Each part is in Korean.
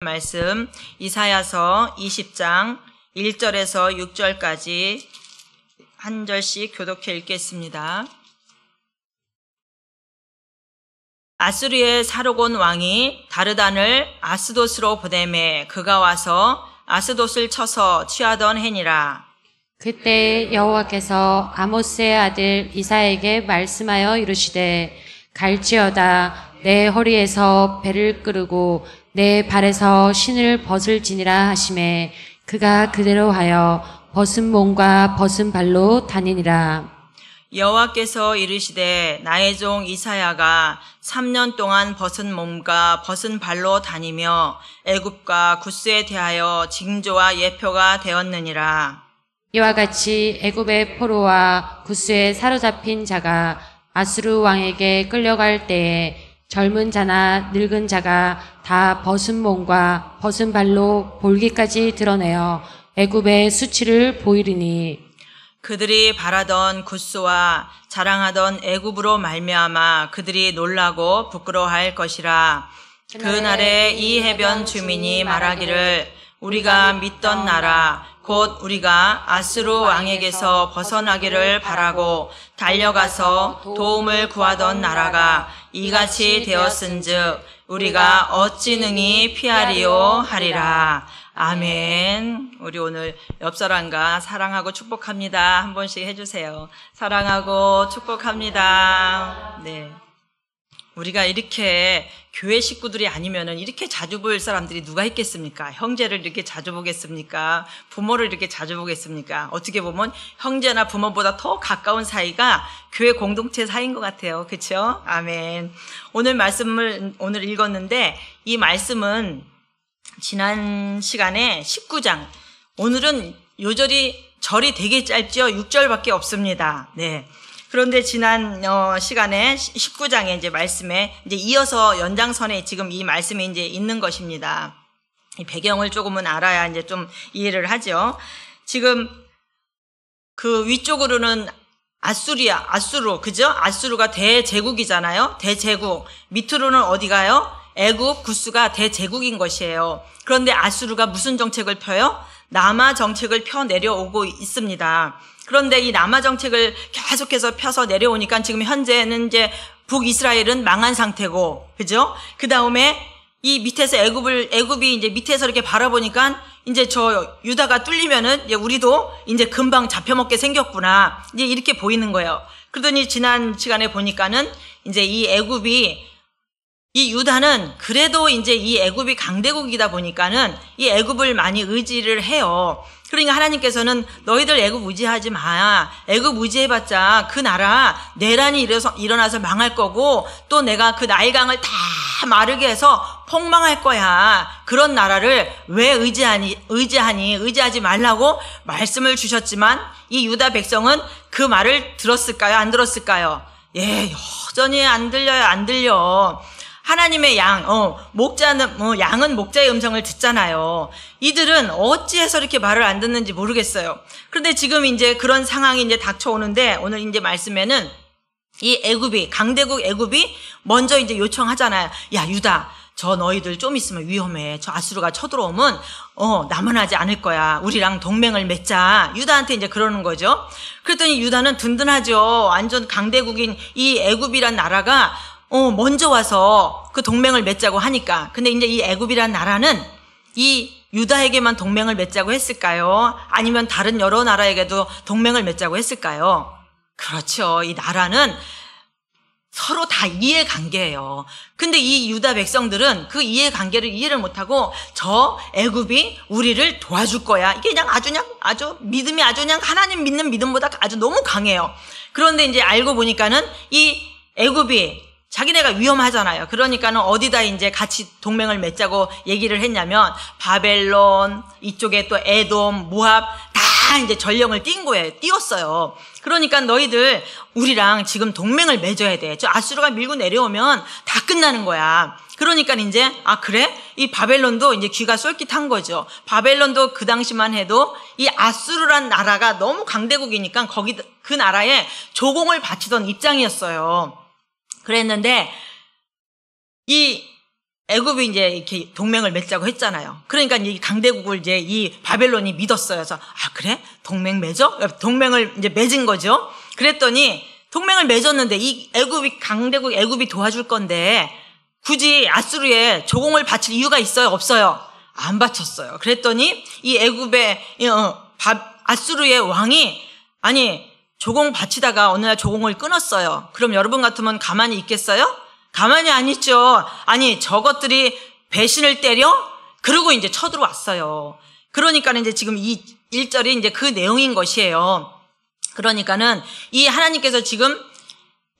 말씀 이사야서 20장 1절에서 6절까지 한 절씩 교독해 읽겠습니다. 아수르의 사르곤 왕이 다르단을 아스돗으로 보내매 그가 와서 아스돗을 쳐서 취하던 해니라. 그때 여호와께서 아모스의 아들 이사야에게 말씀하여 이르시되 갈지어다 내 허리에서 배를 끄르고 내 발에서 신을 벗을지니라 하시매 그가 그대로 하여 벗은 몸과 벗은 발로 다니니라. 여호와께서 이르시되 나의 종 이사야가 3년 동안 벗은 몸과 벗은 발로 다니며 애굽과 구스에 대하여 징조와 예표가 되었느니라. 이와 같이 애굽의 포로와 구스에 사로잡힌 자가 아수르 왕에게 끌려갈 때에 젊은 자나 늙은 자가 다 벗은 몸과 벗은 발로 볼기까지 드러내어 애굽의 수치를 보이리니 그들이 바라던 구스와 자랑하던 애굽으로 말미암아 그들이 놀라고 부끄러워할 것이라. 그날에 이 해변 주민이 말하기를 우리가 믿던 나라 곧 우리가 아수르 왕에게서 벗어나기를 바라고 달려가서 도움을 구하던 나라가 이같이 되었은즉 우리가 어찌 능히 피하리요 하리라. 아멘. 우리 오늘 옆 사람과 사랑하고 축복합니다 한 번씩 해주세요. 사랑하고 축복합니다. 네. 우리가 이렇게 교회 식구들이 아니면은 이렇게 자주 볼 사람들이 누가 있겠습니까? 형제를 이렇게 자주 보겠습니까? 부모를 이렇게 자주 보겠습니까? 어떻게 보면 형제나 부모보다 더 가까운 사이가 교회 공동체 사이인 것 같아요. 그렇죠? 아멘. 오늘 말씀을 오늘 읽었는데 이 말씀은 지난 시간에 19장, 오늘은 요절이 절이 되게 짧죠? 6절밖에 없습니다. 네. 그런데 지난 시간에 19장의 이제 말씀에 이제 이어서 연장선에 지금 이 말씀이 이제 있는 것입니다. 이 배경을 조금은 알아야 이제 좀 이해를 하죠. 지금 그 위쪽으로는 아수르, 그죠? 아수르가 대제국이잖아요. 대제국. 밑으로는 어디가요? 애굽, 구스가 대제국인 것이에요. 그런데 아수르가 무슨 정책을 펴요? 남하 정책을 펴 내려오고 있습니다. 그런데 이 남하 정책을 계속해서 펴서 내려오니까 지금 현재는 이제 북이스라엘은 망한 상태고, 그죠? 그 다음에 이 밑에서 애굽이 이제 밑에서 이렇게 바라보니까 이제 저 유다가 뚫리면은 이제 우리도 이제 금방 잡혀먹게 생겼구나. 이제 이렇게 보이는 거예요. 그러더니 지난 시간에 보니까는 이제 이 유다는 그래도 이제 이 애굽이 강대국이다 보니까는 이 애굽을 많이 의지를 해요. 그러니까 하나님께서는 너희들 애굽 의지하지 마. 애굽 의지해봤자 그 나라 내란이 일어나서 망할 거고 또 내가 그 나일강을 다 마르게 해서 폭망할 거야. 그런 나라를 왜 의지하지 말라고 말씀을 주셨지만 이 유다 백성은 그 말을 들었을까요? 안 들었을까요? 예, 여전히 안 들려. 하나님의 양은 목자의 음성을 듣잖아요. 이들은 어찌해서 이렇게 말을 안 듣는지 모르겠어요. 그런데 지금 이제 그런 상황이 이제 닥쳐오는데 오늘 이제 말씀에는 이 애굽이, 강대국 애굽이 먼저 이제 요청하잖아요. 야, 유다, 저 너희들 좀 있으면 위험해. 저 아수르가 쳐들어오면, 남아나지 않을 거야. 우리랑 동맹을 맺자. 유다한테 이제 그러는 거죠. 그랬더니 유다는 든든하죠. 완전 강대국인 이 애굽이란 나라가 먼저 와서 그 동맹을 맺자고 하니까. 근데 이제 이 애굽이란 나라는 이 유다에게만 동맹을 맺자고 했을까요? 아니면 다른 여러 나라에게도 동맹을 맺자고 했을까요? 그렇죠. 이 나라는 서로 다 이해관계예요. 근데 이 유다 백성들은 그 이해관계를 이해를 못하고 저 애굽이 우리를 도와줄 거야. 이게 그냥 아주 믿음이 아주 그냥 하나님 믿는 믿음보다 아주 너무 강해요. 그런데 이제 알고 보니까는 이 애굽이 자기네가 위험하잖아요. 그러니까는 어디다 이제 같이 동맹을 맺자고 얘기를 했냐면 바벨론, 이쪽에 또 에돔, 모압 다 이제 전령을 띄웠어요. 그러니까 너희들 우리랑 지금 동맹을 맺어야 돼. 저 아수르가 밀고 내려오면 다 끝나는 거야. 그러니까 이제 그래? 이 바벨론도 이제 귀가 쏠깃한 거죠. 바벨론도 그 당시만 해도 이 아수르란 나라가 너무 강대국이니까 그 나라에 조공을 바치던 입장이었어요. 그랬는데 이 애굽이 이제 이렇게 동맹을 맺자고 했잖아요. 그러니까 이 강대국을 이제 이 바벨론이 믿었어요. 그래서 그래? 동맹 맺어? 동맹을 이제 맺은 거죠. 그랬더니 동맹을 맺었는데 이 애굽이 강대국 애굽이 도와줄 건데 굳이 아수르에 조공을 바칠 이유가 있어요? 없어요? 안 바쳤어요. 그랬더니 이 애굽의 아수르의 왕이 조공 바치다가 어느 날 조공을 끊었어요. 그럼 여러분 같으면 가만히 있겠어요? 가만히 안 있죠. 저것들이 배신을 때려? 그러고 이제 쳐들어왔어요. 그러니까는 이제 지금 이 1절이 이제 그 내용인 것이에요. 그러니까는 이 하나님께서 지금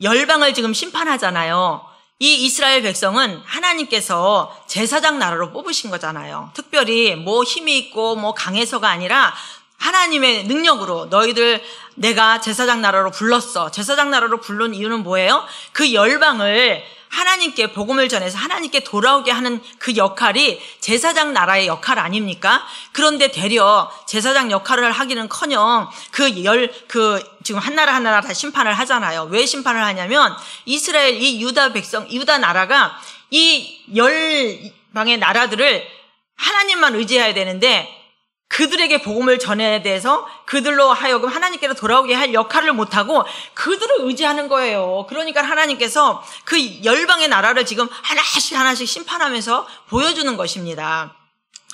열방을 지금 심판하잖아요. 이 이스라엘 백성은 하나님께서 제사장 나라로 뽑으신 거잖아요. 특별히 뭐 힘이 있고 뭐 강해서가 아니라 하나님의 능력으로 너희들 내가 제사장 나라로 불렀어. 제사장 나라로 부른 이유는 뭐예요? 그 열방을 하나님께 복음을 전해서 하나님께 돌아오게 하는 그 역할이 제사장 나라의 역할 아닙니까? 그런데 되려 제사장 역할을 하기는커녕 지금 하나라 하나라 다 심판을 하잖아요. 왜 심판을 하냐면 이스라엘 이 유다 나라가 이 열방의 나라들을 하나님만 의지해야 되는데 그들에게 복음을 전해야 돼서 그들로 하여금 하나님께로 돌아오게 할 역할을 못하고 그들을 의지하는 거예요. 그러니까 하나님께서 그 열방의 나라를 지금 하나씩 심판하면서 보여주는 것입니다.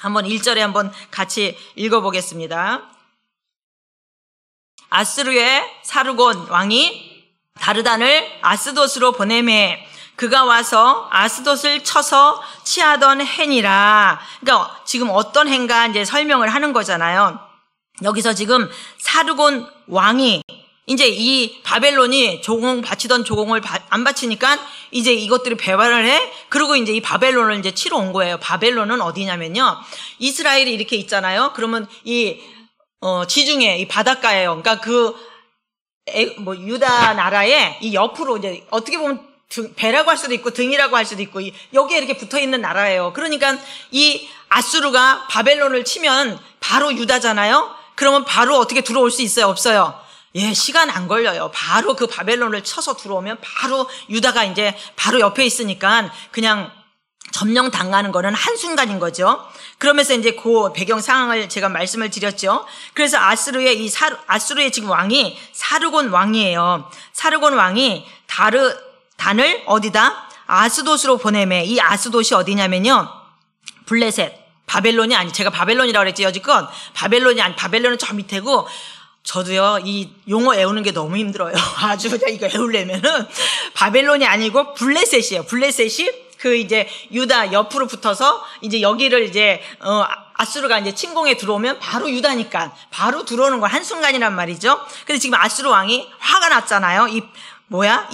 한번 1절에 한번 같이 읽어보겠습니다. 아수르의 사르곤 왕이 다르단을 아스돗으로 보내매 그가 와서 아스돗을 쳐서 취하던 해니라. 그러니까 지금 어떤 해인가 이제 설명을 하는 거잖아요. 여기서 지금 사르곤 왕이 이제 이 바벨론이 바치던 조공을 안 바치니까 이제 이것들이 배반을 해. 그리고 이제 이 바벨론을 이제 치러 온 거예요. 바벨론은 어디냐면요. 이스라엘이 이렇게 있잖아요. 그러면 이 지중해 이 바닷가예요. 그러니까 유다 나라의 이 옆으로 이제 어떻게 보면 배라고 할 수도 있고 등이라고 할 수도 있고 여기에 이렇게 붙어있는 나라예요. 그러니까 이 아수르가 바벨론을 치면 바로 유다잖아요. 그러면 바로 어떻게 들어올 수 있어요? 없어요? 시간 안 걸려요. 바로 그 바벨론을 쳐서 들어오면 바로 유다가 이제 바로 옆에 있으니까 그냥 점령 당하는 거는 한순간인 거죠. 그러면서 이제 그 배경 상황을 제가 말씀을 드렸죠. 그래서 아수르의 지금 왕이 사르곤 왕이에요. 사르곤 왕이 단을 어디다? 아스돗으로 보내매. 이 아스돗이 어디냐면요. 블레셋. 바벨론이 제가 바벨론이라고 그랬지, 여지껏. 바벨론은 저 밑에고, 저도요, 이 용어 외우는 게 너무 힘들어요. 아주 그냥 이거 외우려면은, 바벨론이 아니고 블레셋이에요. 블레셋이 이제 유다 옆으로 붙어서, 이제 여기를 이제, 아수르가 이제 침공에 들어오면 바로 유다니까, 바로 들어오는 건 한순간이란 말이죠. 근데 지금 아수르 왕이 화가 났잖아요. 이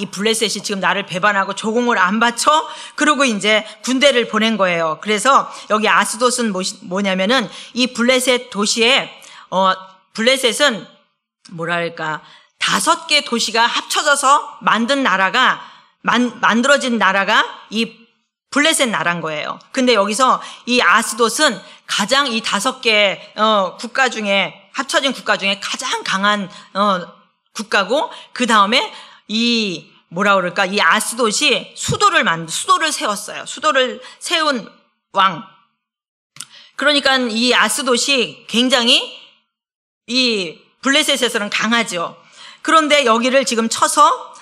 블레셋이 지금 나를 배반하고 조공을 안 바쳐? 그러고 이제 군대를 보낸 거예요. 그래서 여기 아스돗은 뭐냐면은 이 블레셋 도시에, 블레셋은 5개 도시가 합쳐져서 만들어진 나라가 이 블레셋 나라인 거예요. 근데 여기서 이 아스돗은 가장 이 5개, 합쳐진 국가 중에 가장 강한, 국가고, 그 다음에 이 아스돗이 수도를 세웠어요. 수도를 세운 왕. 그러니까 이 아스돗이 굉장히 이 블레셋에서는 강하죠. 그런데 여기를 지금 쳐서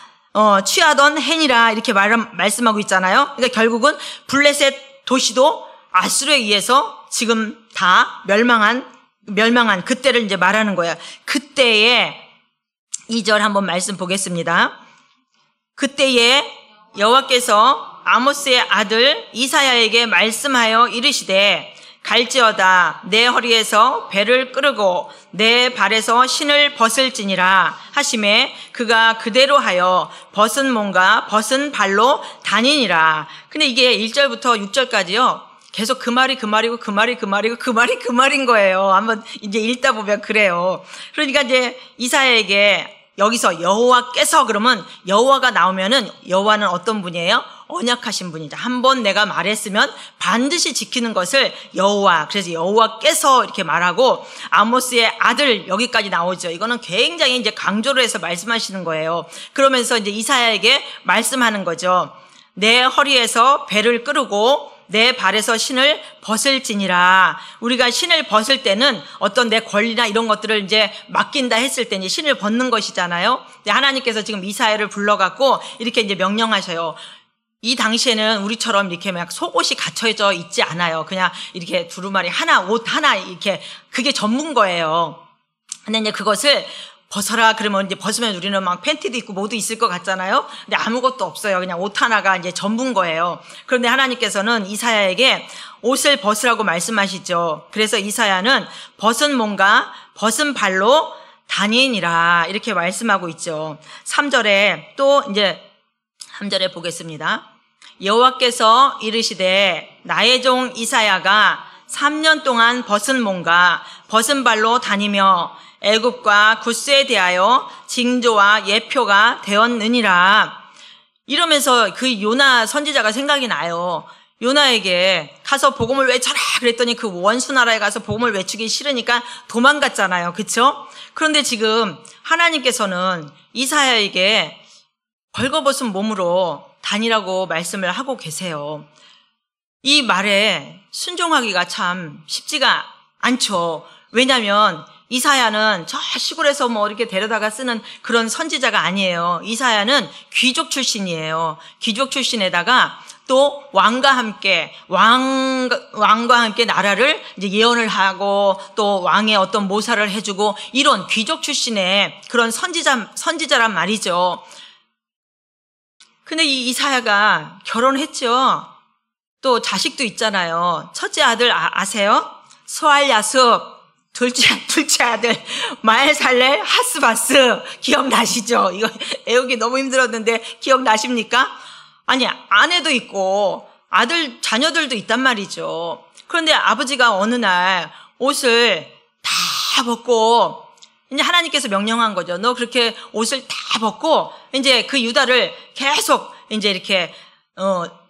취하던 해니라 이렇게 말씀하고 있잖아요. 그러니까 결국은 블레셋 도시도 아수르에 의해서 지금 다 멸망한 그때를 이제 말하는 거예요. 그때에 2절 한번 말씀 보겠습니다. 그때에 여호와께서 아모스의 아들 이사야에게 말씀하여 이르시되 갈지어다 내 허리에서 배를 끄르고 내 발에서 신을 벗을지니라 하시매 그가 그대로 하여 벗은 몸과 벗은 발로 다니니라. 근데 이게 1절부터 6절까지요. 계속 그 말인 거예요. 한번 이제 읽다 보면 그래요. 그러니까 이제 이사야에게 여기서 여호와께서 그러면 여호와가 나오면은 여호와는 어떤 분이에요? 언약하신 분이죠. 한번 내가 말했으면 반드시 지키는 것을 여호와. 그래서 여호와께서 이렇게 말하고 아모스의 아들 여기까지 나오죠. 이거는 굉장히 이제 강조를 해서 말씀하시는 거예요. 그러면서 이제 이사야에게 말씀하는 거죠. 내 허리에서 배를 끄르고 내 발에서 신을 벗을지니라. 우리가 신을 벗을 때는 어떤 내 권리나 이런 것들을 이제 맡긴다 했을 때 이제 신을 벗는 것이잖아요. 근데 하나님께서 지금 이사야를 불러갖고 이렇게 이제 명령하셔요. 이 당시에는 우리처럼 이렇게 막 속옷이 갖춰져 있지 않아요. 그냥 이렇게 두루마리 하나, 옷 하나 이렇게 그게 전문 거예요. 근데 이제 그것을 벗어라 그러면 이제 벗으면 우리는 막 팬티도 있고 뭐도 있을 것 같잖아요. 근데 아무것도 없어요. 그냥 옷 하나가 이제 전부인 거예요. 그런데 하나님께서는 이사야에게 옷을 벗으라고 말씀하시죠. 그래서 이사야는 벗은 몸과 벗은 발로 다니니라 이렇게 말씀하고 있죠. 3절에 또 이제 3절에 보겠습니다. 여호와께서 이르시되 나의 종 이사야가 3년 동안 벗은 몸과 벗은 발로 다니며 애굽과 구스에 대하여 징조와 예표가 되었느니라. 이러면서 그 요나 선지자가 생각이 나요. 요나에게 가서 복음을 외쳐라 그랬더니 그 원수 나라에 가서 복음을 외치기 싫으니까 도망갔잖아요. 그렇죠? 그런데 지금 하나님께서는 이사야에게 벌거벗은 몸으로 다니라고 말씀을 하고 계세요. 이 말에 순종하기가 참 쉽지가 않죠. 왜냐하면 이사야는 저 시골에서 뭐 이렇게 데려다가 쓰는 그런 선지자가 아니에요. 이사야는 귀족 출신이에요. 귀족 출신에다가 또 왕과 함께 나라를 이제 예언을 하고 또 왕의 어떤 모사를 해주고 이런 귀족 출신의 그런 선지자란 말이죠. 근데 이 이사야가 결혼했죠. 또 자식도 있잖아요. 첫째 아들 아세요? 스왈야습. 둘째 아들 마엘살레 하스바스 기억나시죠? 이거 애우기 너무 힘들었는데 기억나십니까? 아니 아내도 있고 자녀들도 있단 말이죠. 그런데 아버지가 어느 날 옷을 다 벗고 이제 하나님께서 명령한 거죠. 너 그렇게 옷을 다 벗고 이제 그 유다를 계속 이제 이렇게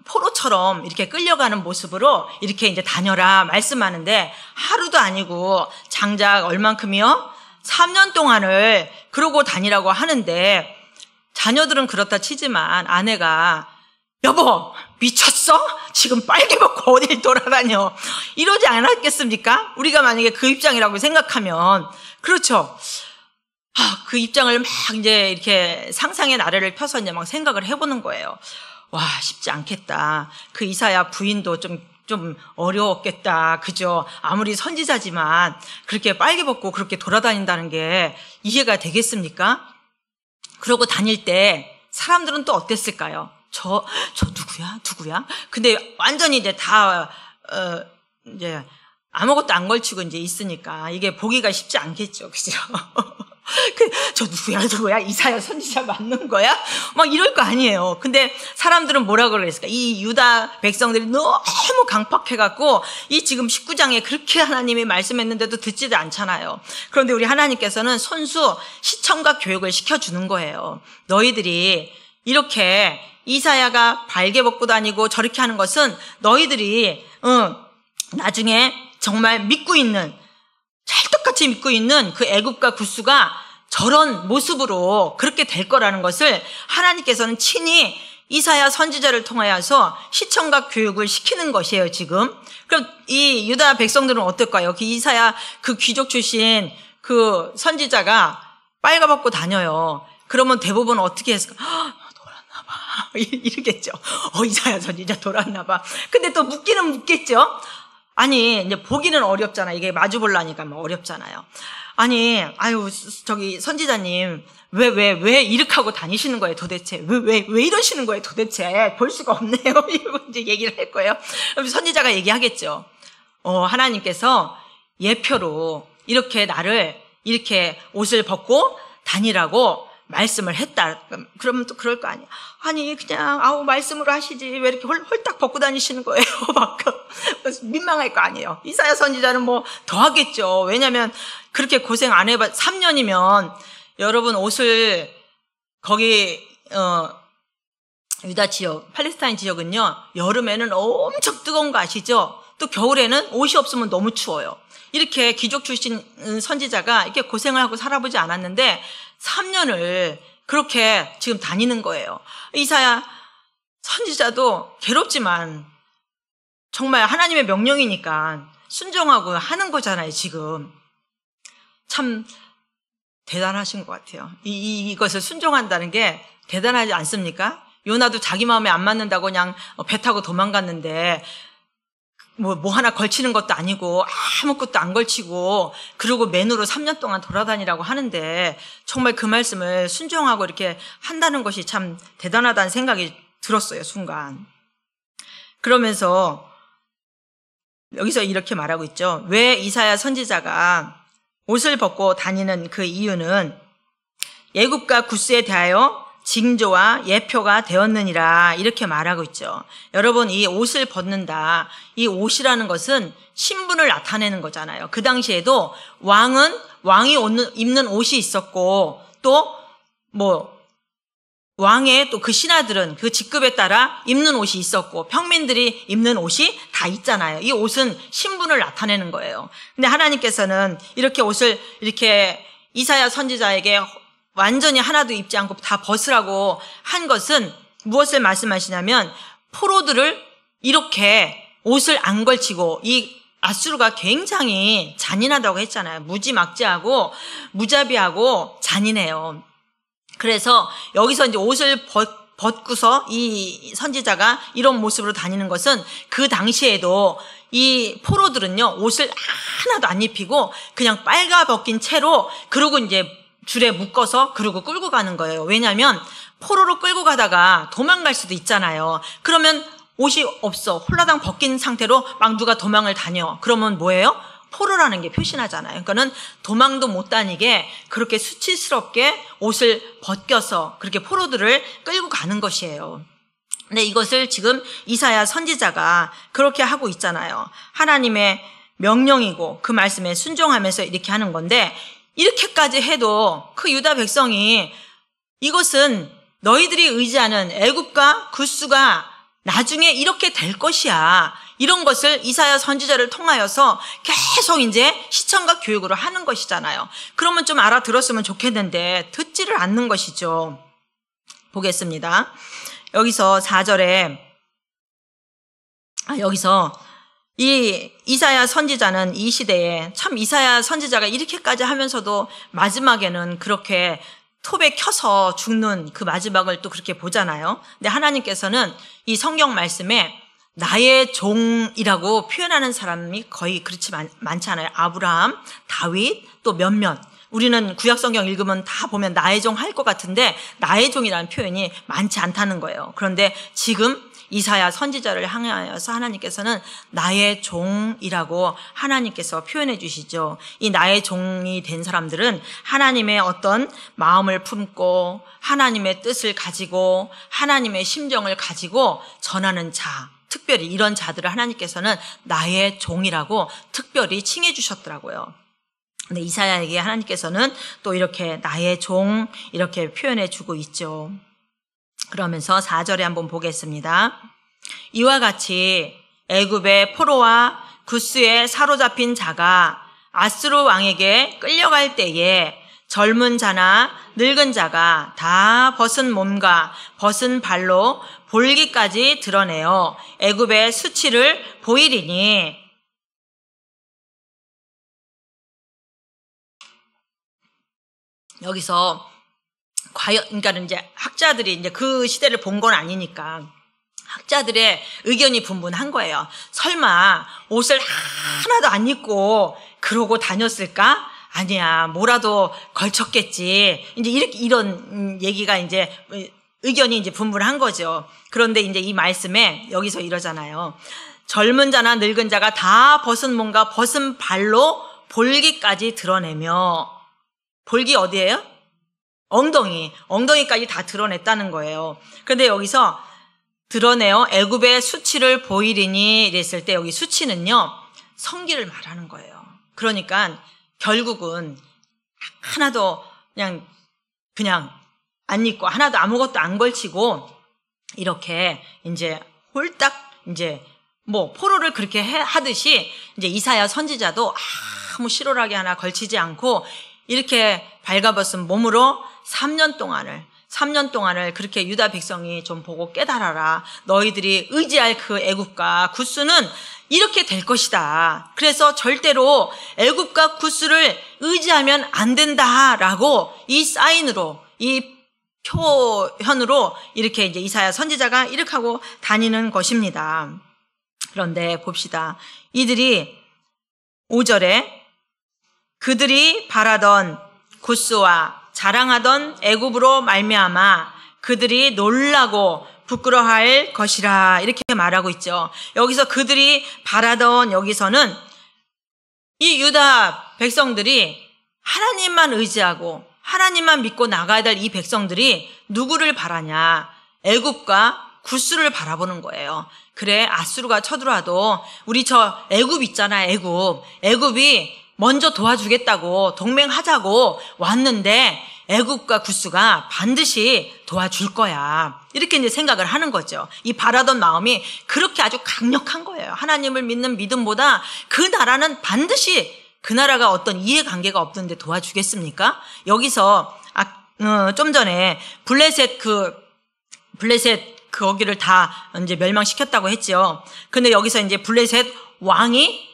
포로처럼 이렇게 끌려가는 모습으로 이렇게 이제 다녀라 말씀하는데 하루도 아니고 장작 얼만큼이요? 3년 동안을 그러고 다니라고 하는데 자녀들은 그렇다 치지만 아내가 여보 미쳤어? 지금 빨개 벗고 어딜 돌아다녀? 이러지 않았겠습니까? 우리가 만약에 그 입장이라고 생각하면 그렇죠. 그 입장을 막 이제 이렇게 상상의 나래를 펴서 이제 막 생각을 해보는 거예요. 와, 쉽지 않겠다. 그 이사야 부인도 좀 어려웠겠다. 그죠? 아무리 선지자지만 그렇게 빨개 벗고 그렇게 돌아다닌다는 게 이해가 되겠습니까? 그러고 다닐 때 사람들은 또 어땠을까요? 저 누구야? 근데 완전히 이제 이제 아무것도 안 걸치고 이제 있으니까 이게 보기가 쉽지 않겠죠. 그죠? 저 누구야? 이사야 선지자 맞는 거야? 막 이럴 거 아니에요. 근데 사람들은 뭐라 그랬을까? 이 유다 백성들이 너무 강팍해갖고 이 지금 19장에 그렇게 하나님이 말씀했는데도 듣지도 않잖아요. 그런데 우리 하나님께서는 손수 시청각 교육을 시켜주는 거예요. 너희들이 이렇게 이사야가 발개 벗고 다니고 저렇게 하는 것은 너희들이 나중에 정말 찰떡같이 믿고 있는 그 애굽과 구스가 저런 모습으로 그렇게 될 거라는 것을 하나님께서는 친히 이사야 선지자를 통하여서 시청각 교육을 시키는 것이에요, 지금. 그럼 이 유다 백성들은 어떨까요? 그 이사야 그 귀족 출신 그 선지자가 빨가벗고 다녀요. 그러면 대부분 어떻게 했을까? 돌았나 봐. 이러겠죠. 이사야 선지자 돌았나 봐. 근데 또 묻기는 묻겠죠. 아니, 이제 보기는 어렵잖아. 이게 마주 보려니까 뭐 어렵잖아요. 아니, 저기 선지자님, 왜 이렇게 하고 다니시는 거예요, 도대체? 왜 이러시는 거예요, 도대체? 볼 수가 없네요. 이러고 이제 얘기를 할 거예요. 그럼 선지자가 얘기하겠죠. 하나님께서 예표로 이렇게 나를 이렇게 옷을 벗고 다니라고 말씀을 했다. 그러면 또 그럴 거 아니야. 아니, 그냥, 말씀으로 하시지. 왜 이렇게 홀딱 벗고 다니시는 거예요? 막, 민망할 거 아니에요. 이사야 선지자는 뭐 더 하겠죠. 왜냐면 그렇게 고생 안 해봐. 3년이면 여러분 옷을 거기, 유다 지역, 팔레스타인 지역은요, 여름에는 엄청 뜨거운 거 아시죠? 또 겨울에는 옷이 없으면 너무 추워요. 이렇게 귀족 출신 선지자가 이렇게 고생을 하고 살아보지 않았는데 3년을 그렇게 지금 다니는 거예요. 이사야 선지자도 괴롭지만 정말 하나님의 명령이니까 순종하고 하는 거잖아요, 지금. 참 대단하신 것 같아요. 이것을 순종한다는 게 대단하지 않습니까? 요나도 자기 마음에 안 맞는다고 그냥 배 타고 도망갔는데 뭐 하나 걸치는 것도 아니고 아무것도 안 걸치고 그리고 맨으로 3년 동안 돌아다니라고 하는데 정말 그 말씀을 순종하고 이렇게 한다는 것이 참 대단하다는 생각이 들었어요, 순간. 그러면서 여기서 이렇게 말하고 있죠. 왜 이사야 선지자가 옷을 벗고 다니는 그 이유는 애굽과 구스에 대하여 징조와 예표가 되었느니라 이렇게 말하고 있죠. 여러분, 이 옷을 벗는다. 이 옷이라는 것은 신분을 나타내는 거잖아요. 그 당시에도 왕이 입는 옷이 있었고 또 왕의 또 그 신하들은 그 직급에 따라 입는 옷이 있었고 평민들이 입는 옷이 다 있잖아요. 이 옷은 신분을 나타내는 거예요. 근데 하나님께서는 이렇게 옷을 이렇게 이사야 선지자에게 완전히 하나도 입지 않고 다 벗으라고 한 것은 무엇을 말씀하시냐면 포로들을 이렇게 옷을 안 걸치고 이 아수르가 굉장히 잔인하다고 했잖아요. 무지막지하고 무자비하고 잔인해요. 그래서 여기서 이제 옷을 벗고서 이 선지자가 이런 모습으로 다니는 것은 그 당시에도 이 포로들은요, 옷을 하나도 안 입히고 그냥 빨가벗긴 채로 그러고 이제 줄에 묶어서 그러고 끌고 가는 거예요. 왜냐하면 포로로 끌고 가다가 도망갈 수도 있잖아요. 그러면 옷이 없어. 홀라당 벗긴 상태로 막 누가 도망을 다녀. 그러면 뭐예요? 포로라는 게 표시나잖아요. 그러니까는 도망도 못 다니게 그렇게 수치스럽게 옷을 벗겨서 그렇게 포로들을 끌고 가는 것이에요. 근데 이것을 지금 이사야 선지자가 그렇게 하고 있잖아요. 하나님의 명령이고 그 말씀에 순종하면서 이렇게 하는 건데 이렇게까지 해도 그 유다 백성이 이것은 너희들이 의지하는 애굽과 구스가 나중에 이렇게 될 것이야. 이런 것을 이사야 선지자를 통하여서 계속 이제 시청과 교육으로 하는 것이잖아요. 그러면 좀 알아들었으면 좋겠는데 듣지를 않는 것이죠. 보겠습니다. 여기서 4절에 여기서 이 이사야 선지자는 이 시대에 참 이사야 선지자가 이렇게까지 하면서도 마지막에는 그렇게 톱에 켜서 죽는 그 마지막을 또 그렇게 보잖아요. 근데 하나님께서는 이 성경 말씀에 나의 종이라고 표현하는 사람이 거의 그렇지 많지 않아요. 아브라함, 다윗, 또 몇몇. 우리는 구약 성경 읽으면 다 보면 나의 종 할 것 같은데 나의 종이라는 표현이 많지 않다는 거예요. 그런데 지금 이사야 선지자를 향하여서 하나님께서는 나의 종이라고 하나님께서 표현해 주시죠. 이 나의 종이 된 사람들은 하나님의 어떤 마음을 품고 하나님의 뜻을 가지고 하나님의 심정을 가지고 전하는 자, 특별히 이런 자들을 하나님께서는 나의 종이라고 특별히 칭해 주셨더라고요. 근데 이사야에게 하나님께서는 또 이렇게 나의 종 이렇게 표현해 주고 있죠. 그러면서 4절에 한번 보겠습니다. 이와 같이 애굽의 포로와 구스에 사로잡힌 자가 아수르 왕에게 끌려갈 때에 젊은 자나 늙은 자가 다 벗은 몸과 벗은 발로 볼기까지 드러내어 애굽의 수치를 보이리니 여기서 과연 그러니까 이제 학자들이 이제 그 시대를 본 건 아니니까 학자들의 의견이 분분한 거예요. 설마 옷을 하나도 안 입고 그러고 다녔을까? 아니야, 뭐라도 걸쳤겠지. 이제 이런 얘기가 이제 의견이 이제 분분한 거죠. 그런데 이제 이 말씀에 여기서 이러잖아요. 젊은 자나 늙은 자가 다 벗은 몸과 벗은 발로 볼기까지 드러내며, 볼기 어디예요? 엉덩이까지 다 드러냈다는 거예요. 그런데 여기서 드러내어 애굽의 수치를 보이리니 이랬을 때 여기 수치는요, 성기를 말하는 거예요. 그러니까 결국은 하나도 그냥 안 입고 하나도 아무것도 안 걸치고 이렇게 이제 홀딱 이제 뭐 포로를 그렇게 하듯이 이제 이사야 선지자도 아무 실오라기 하나 걸치지 않고 이렇게 발가벗은 몸으로 3년 3년 동안을 그렇게 유다 백성이 좀 보고 깨달아라. 너희들이 의지할 그 애굽과 구스는 이렇게 될 것이다. 그래서 절대로 애굽과 구스를 의지하면 안 된다라고 이 사인으로, 이 표현으로 이렇게 이제 이사야 선지자가 이렇게 하고 다니는 것입니다. 그런데 봅시다. 이들이 5절에 그들이 바라던 구스와 자랑하던 애굽으로 말미암아 그들이 놀라고 부끄러워할 것이라 이렇게 말하고 있죠. 여기서 그들이 바라던, 여기서는 이 유다 백성들이 하나님만 의지하고 하나님만 믿고 나가야 될 이 백성들이 누구를 바라냐? 애굽과 구스를 바라보는 거예요. 그래, 아수르가 쳐들어와도 우리 저 애굽 있잖아, 애굽. 애굽이 먼저 도와주겠다고 동맹하자고 왔는데 애굽과 구스가 반드시 도와줄 거야. 이렇게 이제 생각을 하는 거죠. 이 바라던 마음이 그렇게 아주 강력한 거예요. 하나님을 믿는 믿음보다 그 나라는 반드시, 그 나라가 어떤 이해관계가 없는데 도와주겠습니까? 여기서 좀 전에 블레셋 거기를 다 이제 멸망시켰다고 했죠. 근데 여기서 이제 블레셋 왕이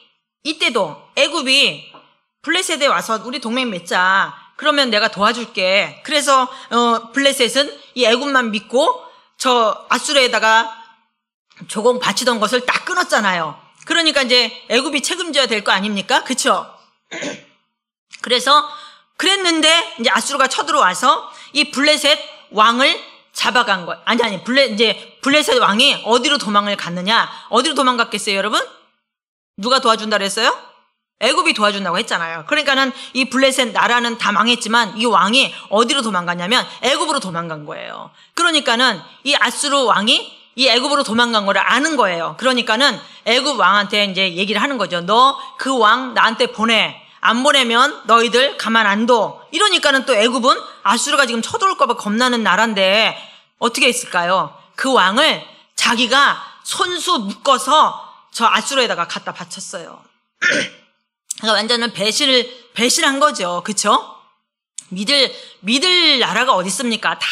이때도 애굽이 블레셋에 와서 우리 동맹 맺자. 그러면 내가 도와줄게. 그래서 블레셋은 이 애굽만 믿고 저 아수르에다가 조공 바치던 것을 딱 끊었잖아요. 그러니까 이제 애굽이 책임져야 될 거 아닙니까? 그렇죠? 그래서 그랬는데 이제 아수르가 쳐들어와서 이 블레셋 왕을 잡아간 거예요. 아니 블레셋 왕이 어디로 도망을 갔느냐? 어디로 도망갔겠어요, 여러분? 누가 도와준다 그랬어요? 애굽이 도와준다고 했잖아요. 그러니까는 이 블레셋 나라는 다 망했지만 이 왕이 어디로 도망갔냐면 애굽으로 도망간 거예요. 그러니까는 이 아수르 왕이 이 애굽으로 도망간 거를 아는 거예요. 그러니까는 애굽 왕한테 이제 얘기를 하는 거죠. 너 그 왕 나한테 보내. 안 보내면 너희들 가만 안 둬. 이러니까는 또 애굽은 아수르가 지금 쳐들어올까 봐 겁나는 나라인데 어떻게 했을까요? 그 왕을 자기가 손수 묶어서 저 아수르에다가 갖다 바쳤어요. 그러니까 완전한 배신한 거죠. 그쵸? 믿을 나라가 어디 있습니까? 다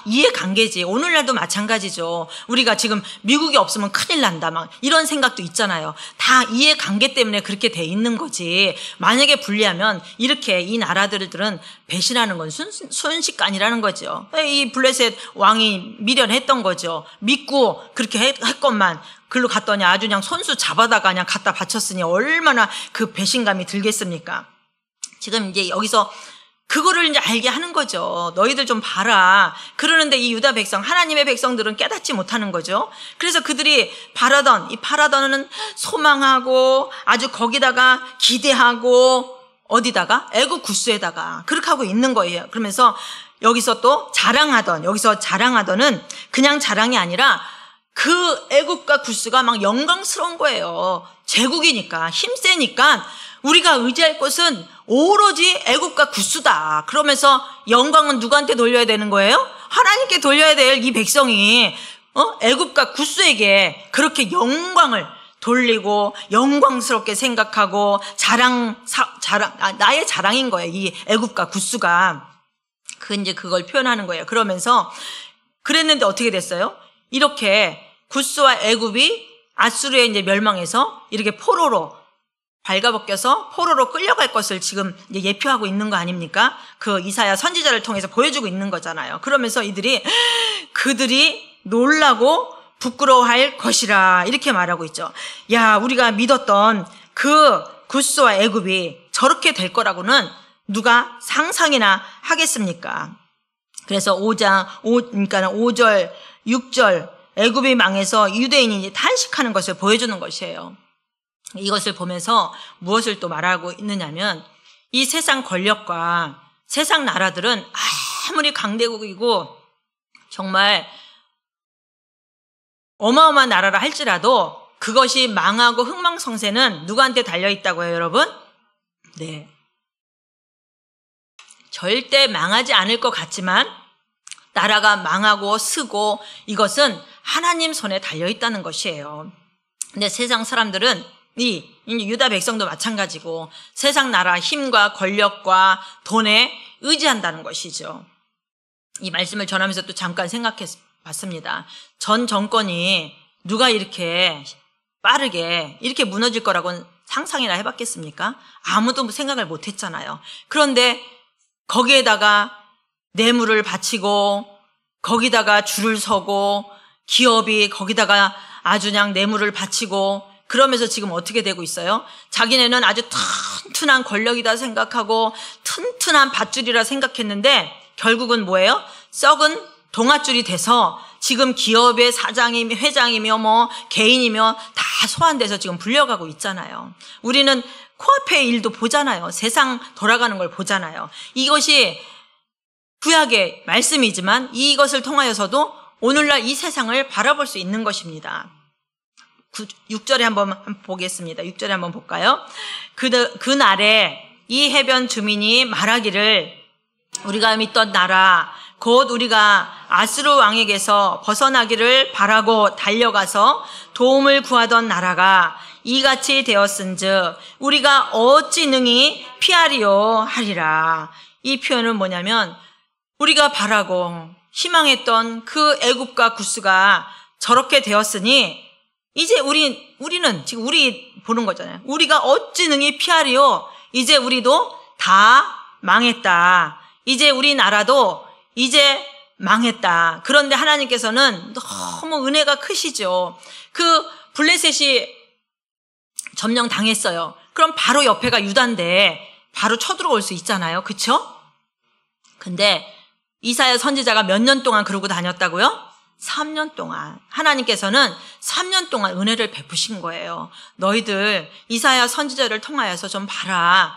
이해관계지. 오늘날도 마찬가지죠. 우리가 지금 미국이 없으면 큰일 난다. 막 이런 생각도 있잖아요. 다 이해관계 때문에 그렇게 돼 있는 거지. 만약에 불리하면 이렇게 이 나라들은 배신하는 건 순식간이라는 거죠. 이 블레셋 왕이 미련했던 거죠. 믿고 그렇게 했건만 글로 갔더니 아주 그냥 손수 잡아다가 그냥 갖다 바쳤으니 얼마나 그 배신감이 들겠습니까? 지금 이제 여기서 그거를 이제 알게 하는 거죠. 너희들 좀 봐라. 그러는데 이 유다 백성, 하나님의 백성들은 깨닫지 못하는 거죠. 그래서 그들이 바라던은 소망하고 아주 거기다가 기대하고 어디다가? 애굽 구스에다가 그렇게 하고 있는 거예요. 그러면서 여기서 또 여기서 자랑하던은 그냥 자랑이 아니라 그 애굽과 구스가 막 영광스러운 거예요. 제국이니까, 힘세니까 우리가 의지할 것은 오로지 애굽과 구스다. 그러면서 영광은 누구한테 돌려야 되는 거예요? 하나님께 돌려야 될 이 백성이 애굽과 구스에게 그렇게 영광을 돌리고 영광스럽게 생각하고 나의 자랑인 거예요. 이 애굽과 구스가. 이제 그걸 표현하는 거예요. 그러면서 그랬는데 어떻게 됐어요? 이렇게 구스와 애굽이 아수르에 이제 멸망해서 이렇게 포로로 발가벗겨서 포로로 끌려갈 것을 지금 이제 예표하고 있는 거 아닙니까? 그 이사야 선지자를 통해서 보여주고 있는 거잖아요. 그러면서 그들이 놀라고 부끄러워할 것이라 이렇게 말하고 있죠. 야, 우리가 믿었던 그 구스와 애굽이 저렇게 될 거라고는 누가 상상이나 하겠습니까? 그래서 5절, 6절 애굽이 망해서 유대인이 탄식하는 것을 보여주는 것이에요. 이것을 보면서 무엇을 또 말하고 있느냐면 이 세상 권력과 세상 나라들은 아무리 강대국이고 정말 어마어마한 나라라 할지라도 그것이 망하고 흥망성쇠는 누구한테 달려있다고 해요, 여러분? 네. 절대 망하지 않을 것 같지만 나라가 망하고 쓰고 이것은 하나님 손에 달려있다는 것이에요. 근데 세상 사람들은 이 유다 백성도 마찬가지고 세상 나라 힘과 권력과 돈에 의지한다는 것이죠. 이 말씀을 전하면서 또 잠깐 생각해 봤습니다. 전 정권이 누가 이렇게 빠르게 이렇게 무너질 거라고는 상상이나 해봤겠습니까? 아무도 생각을 못 했잖아요. 그런데 거기에다가 뇌물을 바치고 거기다가 줄을 서고 기업이 거기다가 아주 그냥 뇌물을 바치고 그러면서 지금 어떻게 되고 있어요? 자기네는 아주 튼튼한 권력이다 생각하고 튼튼한 밧줄이라 생각했는데 결국은 뭐예요? 썩은 동아줄이 돼서 지금 기업의 사장이며 회장이며 뭐 개인이며 다 소환돼서 지금 불려가고 있잖아요. 우리는 코앞의 일도 보잖아요. 세상 돌아가는 걸 보잖아요. 이것이 구약의 말씀이지만 이것을 통하여서도 오늘날 이 세상을 바라볼 수 있는 것입니다. 6절에 한번 보겠습니다. 6절에 한번 볼까요? 그날에 이 해변 주민이 말하기를 우리가 믿던 나라 곧 우리가 아수르 왕에게서 벗어나기를 바라고 달려가서 도움을 구하던 나라가 이같이 되었은즉 우리가 어찌 능히 피하리요 하리라. 이 표현은 뭐냐면 우리가 바라고 희망했던 그 애굽과 구스가 저렇게 되었으니 이제 우리는 지금 우리 보는 거잖아요. 우리가 어찌 능히 피하리요. 이제 우리도 다 망했다. 이제 우리나라도 이제 망했다. 그런데 하나님께서는 너무 은혜가 크시죠. 그 블레셋이 점령당했어요. 그럼 바로 옆에가 유다인데 바로 쳐들어올 수 있잖아요. 그렇죠? 근데 이사야 선지자가 몇 년 동안 그러고 다녔다고요? 3년 동안. 하나님께서는 3년 동안 은혜를 베푸신 거예요. 너희들 이사야 선지자를 통하여서 좀 봐라.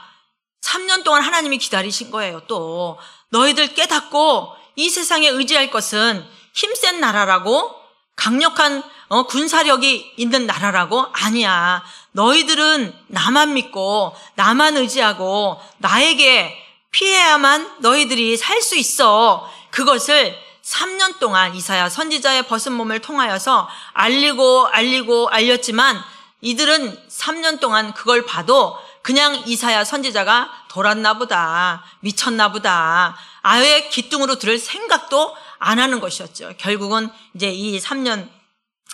3년 동안 하나님이 기다리신 거예요. 또 너희들 깨닫고 이 세상에 의지할 것은 힘센 나라라고 강력한 군사력이 있는 나라라고? 아니야. 너희들은 나만 믿고 나만 의지하고 나에게 피해야만 너희들이 살 수 있어. 그것을 3년 동안 이사야 선지자의 벗은 몸을 통하여서 알렸지만 이들은 3년 동안 그걸 봐도 그냥 이사야 선지자가 돌았나 보다, 미쳤나 보다, 아예 귀뚱으로 들을 생각도 안 하는 것이었죠. 결국은 이제 이 3년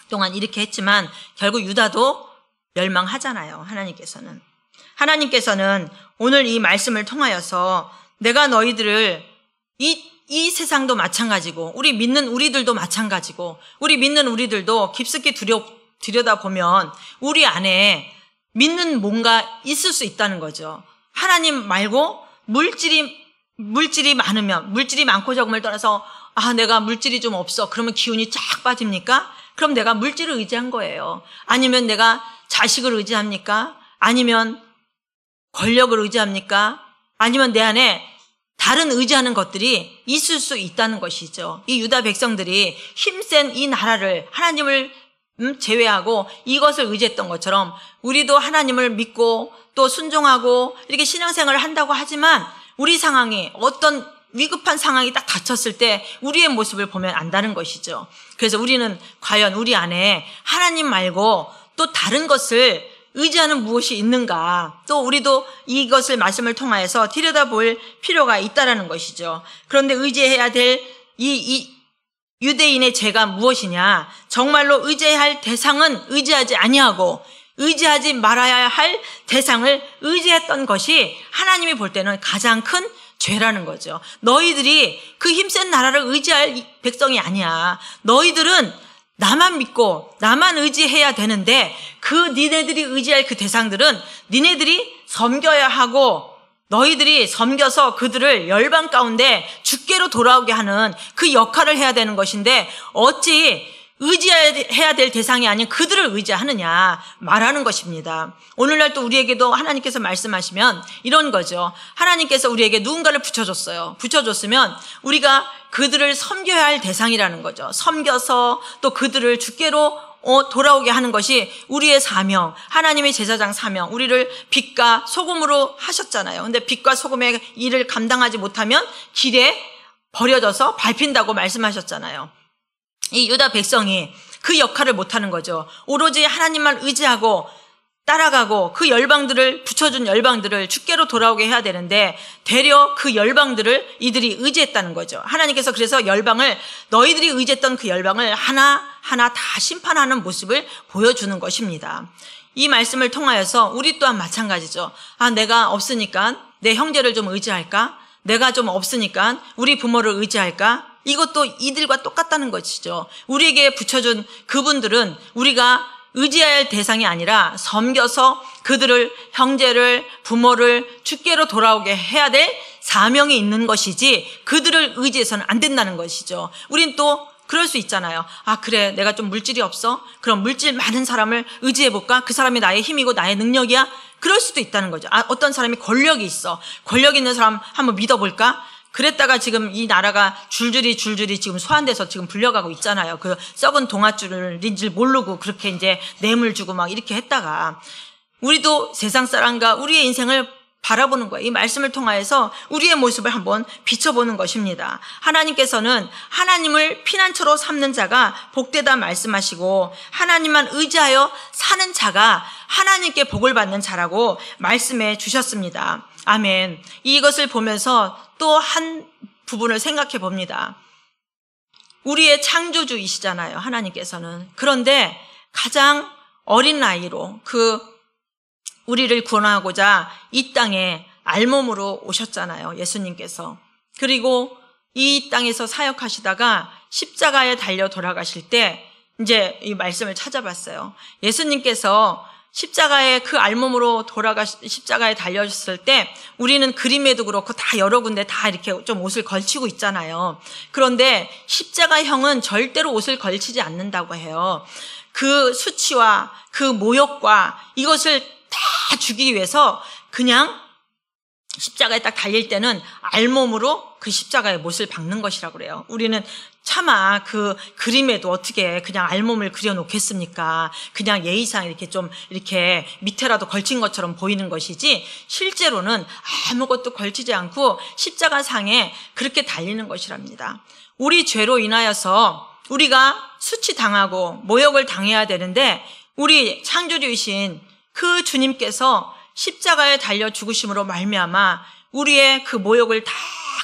동안 이렇게 했지만 결국 유다도 멸망하잖아요. 하나님께서는 오늘 이 말씀을 통하여서 내가 너희들을 이 세상도 마찬가지고 우리 믿는 우리들도 마찬가지고 우리 믿는 우리들도 깊숙이 들여다보면 우리 안에 믿는 뭔가 있을 수 있다는 거죠. 하나님 말고 물질이 많으면 물질이 많고 적음을 떠나서 내가 물질이 좀 없어. 그러면 기운이 쫙 빠집니까? 그럼 내가 물질을 의지한 거예요. 아니면 내가 자식을 의지합니까? 아니면 권력을 의지합니까? 아니면 내 안에 다른 의지하는 것들이 있을 수 있다는 것이죠. 이 유다 백성들이 힘센 이 나라를 하나님을 제외하고 이것을 의지했던 것처럼 우리도 하나님을 믿고 또 순종하고 이렇게 신앙생활을 한다고 하지만 우리 상황이 어떤 위급한 상황이 딱 닥쳤을 때 우리의 모습을 보면 안다는 것이죠. 그래서 우리는 과연 우리 안에 하나님 말고 또 다른 것을 의지하는 무엇이 있는가, 또 우리도 이것을 말씀을 통하여서 들여다볼 필요가 있다라는 것이죠. 그런데 의지해야 될 이 유대인의 죄가 무엇이냐? 정말로 의지해야 할 대상은 의지하지 아니하고 의지하지 말아야 할 대상을 의지했던 것이 하나님이 볼 때는 가장 큰 죄라는 거죠. 너희들이 그 힘센 나라를 의지할 백성이 아니야. 너희들은 나만 믿고 나만 의지해야 되는데 니네들이 의지할 그 대상들은 니네들이 섬겨야 하고 너희들이 섬겨서 그들을 열방 가운데 주께로 돌아오게 하는 그 역할을 해야 되는 것인데 어찌 의지해야 될 대상이 아닌 그들을 의지하느냐 말하는 것입니다. 오늘날 또 우리에게도 하나님께서 말씀하시면 이런 거죠. 하나님께서 우리에게 누군가를 붙여줬어요. 붙여줬으면 우리가 그들을 섬겨야 할 대상이라는 거죠. 섬겨서 또 그들을 주께로 돌아오게 하는 것이 우리의 사명, 하나님의 제사장 사명, 우리를 빛과 소금으로 하셨잖아요. 근데 빛과 소금의 일을 감당하지 못하면 길에 버려져서 밟힌다고 말씀하셨잖아요. 이 유다 백성이 그 역할을 못하는 거죠. 오로지 하나님만 의지하고 따라가고 그 열방들을 붙여준 열방들을 주께로 돌아오게 해야 되는데 되려 그 열방들을 이들이 의지했다는 거죠. 하나님께서 그래서 열방을 너희들이 의지했던 그 열방을 하나하나 다 심판하는 모습을 보여주는 것입니다. 이 말씀을 통하여서 우리 또한 마찬가지죠. 내가 없으니까 내 형제를 좀 의지할까? 내가 좀 없으니까 우리 부모를 의지할까? 이것도 이들과 똑같다는 것이죠. 우리에게 붙여준 그분들은 우리가 의지해야 할 대상이 아니라 섬겨서 그들을, 형제를, 부모를 주께로 돌아오게 해야 될 사명이 있는 것이지 그들을 의지해서는 안 된다는 것이죠. 우린 또 그럴 수 있잖아요. 그래, 내가 좀 물질이 없어? 그럼 물질 많은 사람을 의지해볼까? 그 사람이 나의 힘이고 나의 능력이야? 그럴 수도 있다는 거죠. 어떤 사람이 권력이 있어. 권력 있는 사람 한번 믿어볼까? 그랬다가 지금 이 나라가 줄줄이 지금 소환돼서 지금 불려가고 있잖아요. 그 썩은 동아줄인지 모르고 그렇게 이제 뇌물 주고 막 이렇게 했다가 우리도 세상 사람과 우리의 인생을 바라보는 거예요. 이 말씀을 통하여서 우리의 모습을 한번 비춰보는 것입니다. 하나님께서는 하나님을 피난처로 삼는 자가 복되다 말씀하시고 하나님만 의지하여 사는 자가 하나님께 복을 받는 자라고 말씀해 주셨습니다. 아멘. 이것을 보면서 또 한 부분을 생각해 봅니다. 우리의 창조주이시잖아요, 하나님께서는. 그런데 가장 어린 나이로 우리를 구원하고자 이 땅에 알몸으로 오셨잖아요, 예수님께서. 그리고 이 땅에서 사역하시다가 십자가에 달려 돌아가실 때 이제 이 말씀을 찾아봤어요. 예수님께서 십자가에 그 알몸으로 십자가에 달려졌을 때 우리는 그림에도 그렇고 다 여러 군데 다 이렇게 좀 옷을 걸치고 있잖아요. 그런데 십자가형은 절대로 옷을 걸치지 않는다고 해요. 그 수치와 그 모욕과 이것을 다 주기 위해서 그냥 십자가에 딱 달릴 때는 알몸으로 그 십자가에 못을 박는 것이라고 그래요. 우리는 차마 그 그림에도 어떻게 그냥 알몸을 그려놓겠습니까? 그냥 예의상 이렇게 좀 이렇게 밑에라도 걸친 것처럼 보이는 것이지 실제로는 아무것도 걸치지 않고 십자가 상에 그렇게 달리는 것이랍니다. 우리 죄로 인하여서 우리가 수치당하고 모욕을 당해야 되는데 우리 창조주이신 그 주님께서 십자가에 달려 죽으심으로 말미암아 우리의 그 모욕을 다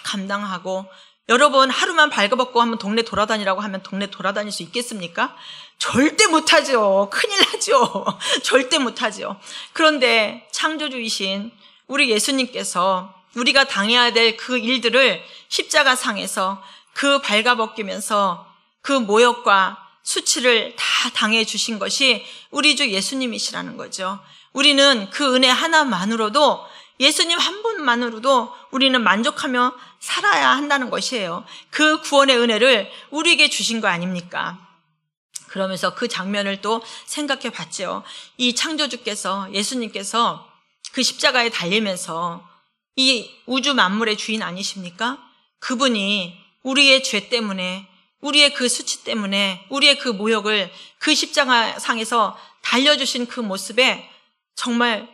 감당하고 여러분 하루만 발가벗고 한번 동네 돌아다니라고 하면 동네 돌아다닐 수 있겠습니까? 절대 못하죠. 큰일 나죠. 절대 못하죠. 그런데 창조주이신 우리 예수님께서 우리가 당해야 될 그 일들을 십자가 상에서 그 발가벗기면서 그 모욕과 수치를 다 당해 주신 것이 우리 주 예수님이시라는 거죠. 우리는 그 은혜 하나만으로도 예수님 한 분만으로도 우리는 만족하며 살아야 한다는 것이에요. 그 구원의 은혜를 우리에게 주신 거 아닙니까? 그러면서 그 장면을 또 생각해 봤죠. 이 창조주께서 예수님께서 그 십자가에 달리면서 이 우주 만물의 주인 아니십니까? 그분이 우리의 죄 때문에 우리의 그 수치 때문에 우리의 그 모욕을 그 십자가 상에서 달려주신 그 모습에 정말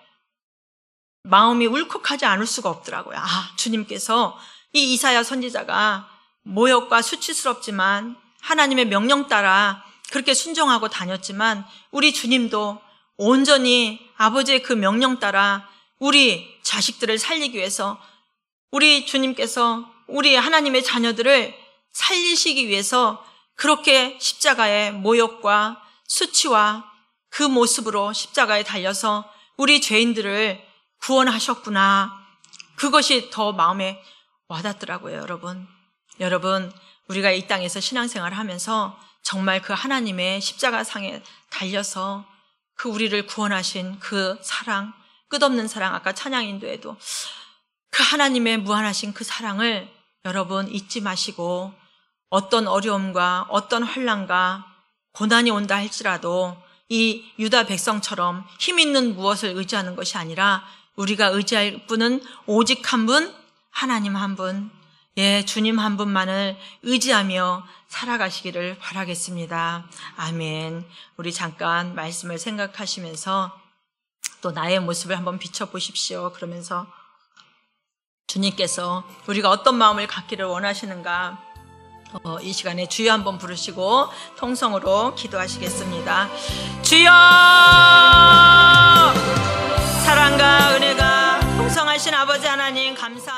마음이 울컥하지 않을 수가 없더라고요. 주님께서 이 이사야 선지자가 모욕과 수치스럽지만 하나님의 명령 따라 그렇게 순종하고 다녔지만 우리 주님도 온전히 아버지의 그 명령 따라 우리 자식들을 살리기 위해서 우리 주님께서 우리 하나님의 자녀들을 살리시기 위해서 그렇게 십자가의 모욕과 수치와 그 모습으로 십자가에 달려서 우리 죄인들을 구원하셨구나. 그것이 더 마음에 와닿더라고요, 여러분. 여러분, 우리가 이 땅에서 신앙생활을 하면서 정말 그 하나님의 십자가 상에 달려서 그 우리를 구원하신 그 사랑, 끝없는 사랑, 아까 찬양 인도에도 그 하나님의 무한하신 그 사랑을 여러분 잊지 마시고 어떤 어려움과 어떤 환난과 고난이 온다 할지라도 이 유다 백성처럼 힘 있는 무엇을 의지하는 것이 아니라 우리가 의지할 분은 오직 한 분, 하나님 한 분, 주님 한 분만을 의지하며 살아가시기를 바라겠습니다. 아멘. 우리 잠깐 말씀을 생각하시면서 또 나의 모습을 한번 비춰보십시오. 그러면서 주님께서 우리가 어떤 마음을 갖기를 원하시는가 이 시간에 주여 한번 부르시고 통성으로 기도하시겠습니다. 주여, 사랑과 은혜가 풍성하신 아버지 하나님 감사합니다.